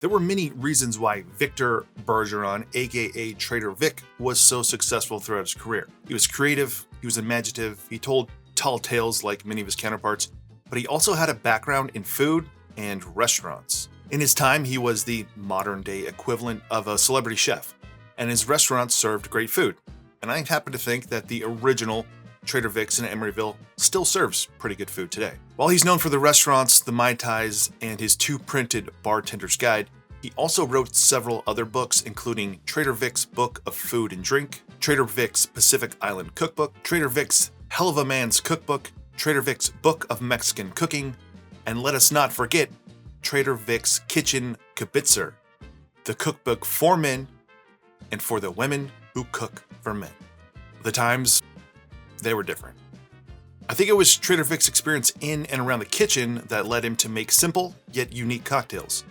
There were many reasons why Victor Bergeron, aka Trader Vic, was so successful throughout his career. He was creative, he was imaginative, he told tall tales like many of his counterparts, but he also had a background in food and restaurants. In his time, he was the modern-day equivalent of a celebrity chef, and his restaurants served great food. And I happen to think that the original Trader Vic's in Emeryville still serves pretty good food today. While he's known for the restaurants, the Mai Tais, and his 2 printed Bartender's Guide, he also wrote several other books, including Trader Vic's Book of Food and Drink, Trader Vic's Pacific Island Cookbook, Trader Vic's Hell of a Man's Cookbook, Trader Vic's Book of Mexican Cooking, and let us not forget Trader Vic's Kitchen Kibitzer, the cookbook for men and for the women who cook for men. The times, they were different. I think it was Trader Vic's experience in and around the kitchen that led him to make simple yet unique cocktails.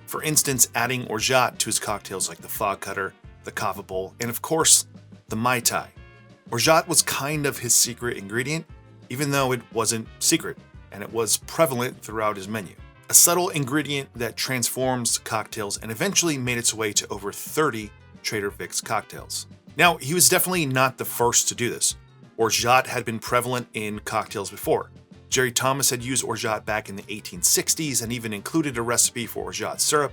For instance, adding Orgeat to his cocktails like the Fog Cutter, the Kava Bowl, and of course, the Mai Tai. Orgeat was kind of his secret ingredient, even though it wasn't secret, and it was prevalent throughout his menu. A subtle ingredient that transforms cocktails and eventually made its way to over 30 Trader Vic's cocktails. Now, he was definitely not the first to do this. Orgeat had been prevalent in cocktails before. Jerry Thomas had used Orgeat back in the 1860s and even included a recipe for Orgeat syrup.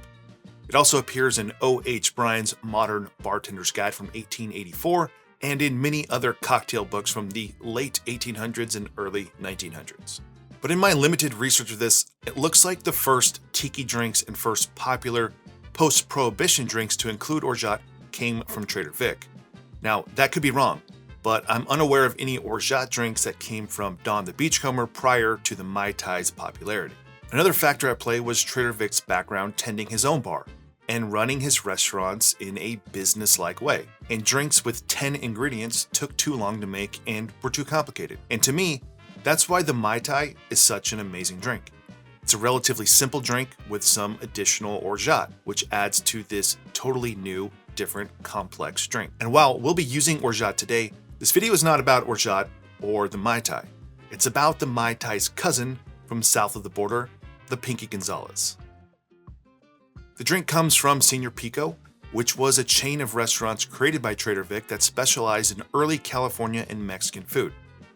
It also appears in O.H. Bryan's Modern Bartender's Guide from 1884 and in many other cocktail books from the late 1800s and early 1900s. But in my limited research of this, it looks like the first tiki drinks and first popular post-prohibition drinks to include Orgeat came from Trader Vic. Now, that could be wrong, but I'm unaware of any Orgeat drinks that came from Don the Beachcomber prior to the Mai Tai's popularity. Another factor at play was Trader Vic's background tending his own bar and running his restaurants in a business-like way. And drinks with 10 ingredients took too long to make and were too complicated. And to me, that's why the Mai Tai is such an amazing drink. It's a relatively simple drink with some additional Orgeat, which adds to this totally new, different, complex drink. And while we'll be using Orgeat today, this video is not about Orgeat or the Mai Tai. It's about the Mai Tai's cousin from south of the border, the Pinky Gonzales. The drink comes from Senor Pico, which was a chain of restaurants created by Trader Vic that specialized in early California and Mexican food.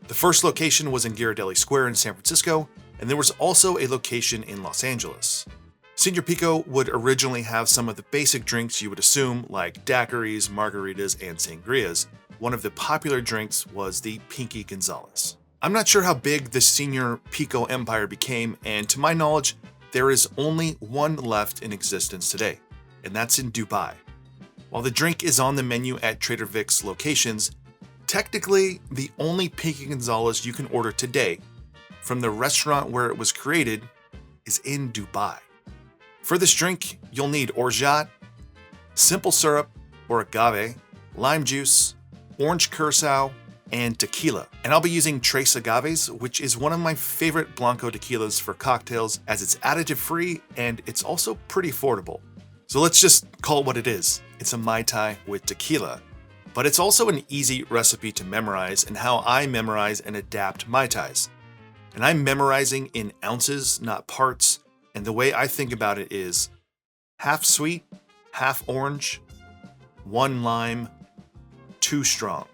The first location was in Ghirardelli Square in San Francisco, and there was also a location in Los Angeles. Senor Pico would originally have some of the basic drinks you would assume, like daiquiris, margaritas, and sangrias. One of the popular drinks was the Pinky Gonzales. I'm not sure how big the Senor Pico empire became, and to my knowledge, there is only one left in existence today, and that's in Dubai. While the drink is on the menu at Trader Vic's locations, technically the only Pinky Gonzales you can order today from the restaurant where it was created is in Dubai. For this drink, you'll need Orgeat, simple syrup or agave, lime juice, orange curacao, and tequila. And I'll be using Tres Agaves, which is one of my favorite Blanco tequilas for cocktails as it's additive free and it's also pretty affordable. So let's just call it what it is. It's a Mai Tai with tequila. But it's also an easy recipe to memorize and how I memorize and adapt Mai Tais. And I'm memorizing in ounces, not parts, and the way I think about it is half sweet, half orange, 1 lime, 2 strong.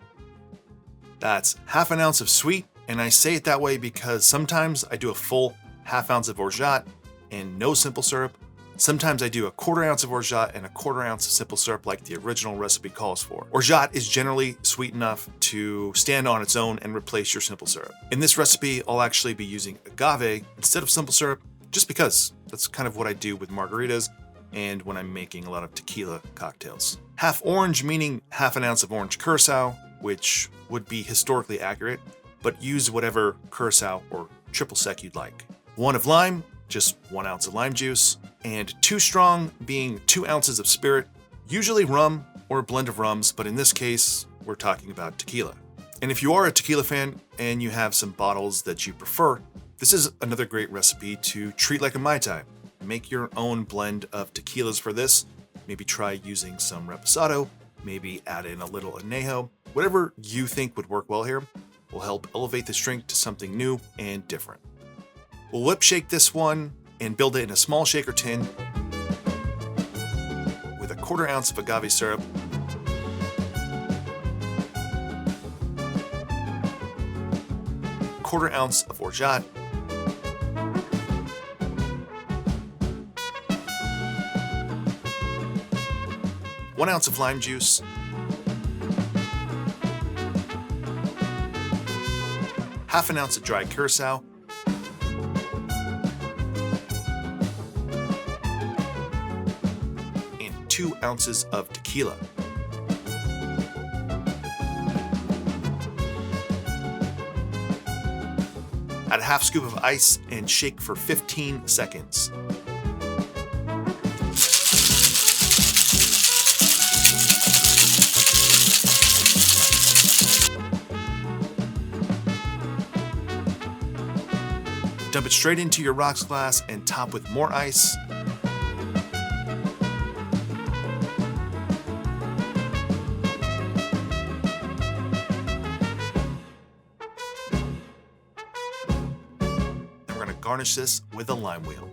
That's half an ounce of sweet, and I say it that way because sometimes I do a full half ounce of Orgeat and no simple syrup. Sometimes I do a 1/4 ounce of Orgeat and a 1/4 ounce of simple syrup like the original recipe calls for. Orgeat is generally sweet enough to stand on its own and replace your simple syrup. In this recipe, I'll actually be using agave instead of simple syrup just because that's kind of what I do with margaritas and when I'm making a lot of tequila cocktails. Half orange meaning half an ounce of orange curacao, which would be historically accurate, but use whatever curacao or triple sec you'd like. 1 of lime, just 1 ounce of lime juice, and 2 strong being 2 ounces of spirit, usually rum or a blend of rums, but in this case, we're talking about tequila. And if you are a tequila fan and you have some bottles that you prefer, this is another great recipe to treat like a Mai Tai. Make your own blend of tequilas for this. Maybe try using some reposado, maybe add in a little añejo. Whatever you think would work well here will help elevate this drink to something new and different. We'll whip shake this one and build it in a small shaker tin. 1/4 ounce of agave syrup, quarter ounce of Orgeat, one ounce of lime juice, half an ounce of dried curacao, and 2 ounces of tequila. Add a half scoop of ice and shake for 15 seconds. Dump it straight into your rocks glass and top with more ice. And we're going to garnish this with a lime wheel.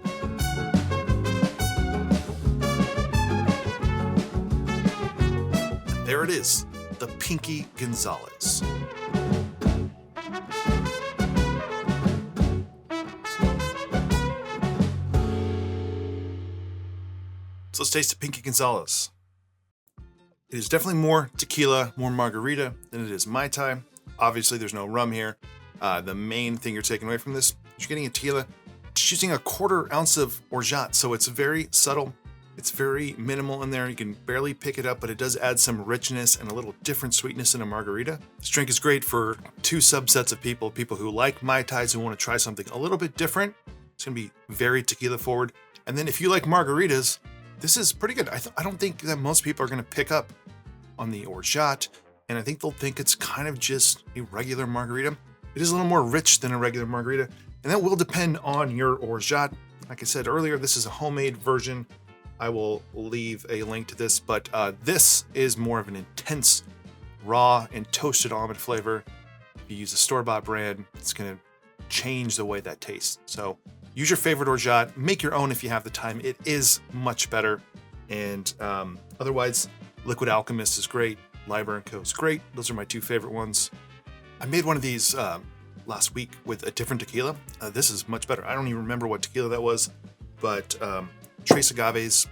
And there it is, the Pinky Gonzales. So let's taste the Pinky Gonzales. It is definitely more tequila, more margarita than it is Mai Tai. Obviously, there's no rum here. The main thing you're taking away from this is you're getting a tequila. Just using a 1/4 ounce of Orgeat, so it's very subtle. It's very minimal in there. You can barely pick it up, but it does add some richness and a little different sweetness in a margarita. This drink is great for 2 subsets of people. People who like Mai Tais who want to try something a little bit different. It's going to be very tequila forward. And then if you like margaritas, this is pretty good. I don't think that most people are going to pick up on the Orgeat, and I think they'll think it's kind of just a regular margarita. It is a little more rich than a regular margarita, and that will depend on your Orgeat. Like I said earlier, this is a homemade version. I will leave a link to this, but this is more of an intense raw and toasted almond flavor. If you use a store-bought brand, it's going to change the way that tastes. So use your favorite Orgeat, make your own if you have the time. It is much better. And otherwise, Liquid Alchemist is great. Liber & Co is great. Those are my 2 favorite ones. I made one of these last week with a different tequila. This is much better. I don't even remember what tequila that was, but Trace Agaves,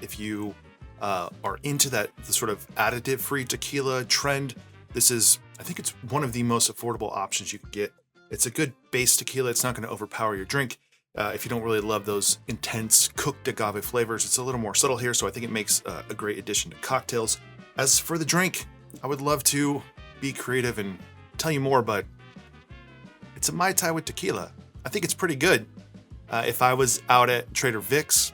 if you are into the sort of additive-free tequila trend, this is, I think it's one of the most affordable options you could get. It's a good base tequila. It's not going to overpower your drink. If you don't really love those intense cooked agave flavors, it's a little more subtle here, so I think it makes a great addition to cocktails. As for the drink, I would love to be creative and tell you more, but it's a Mai Tai with tequila. I think it's pretty good. If I was out at Trader Vic's,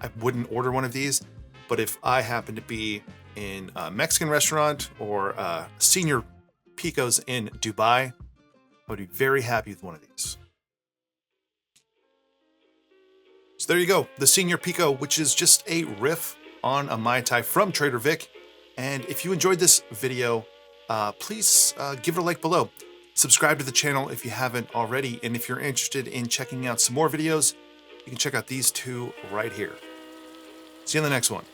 I wouldn't order one of these, but if I happen to be in a Mexican restaurant or Senor Pico's in Dubai, I would be very happy with one of these. So there you go, the Senor Pico, which is just a riff on a Mai Tai from Trader Vic. And if you enjoyed this video, please give it a like below. Subscribe to the channel if you haven't already. And if you're interested in checking out some more videos, you can check out these 2 right here. See you in the next one.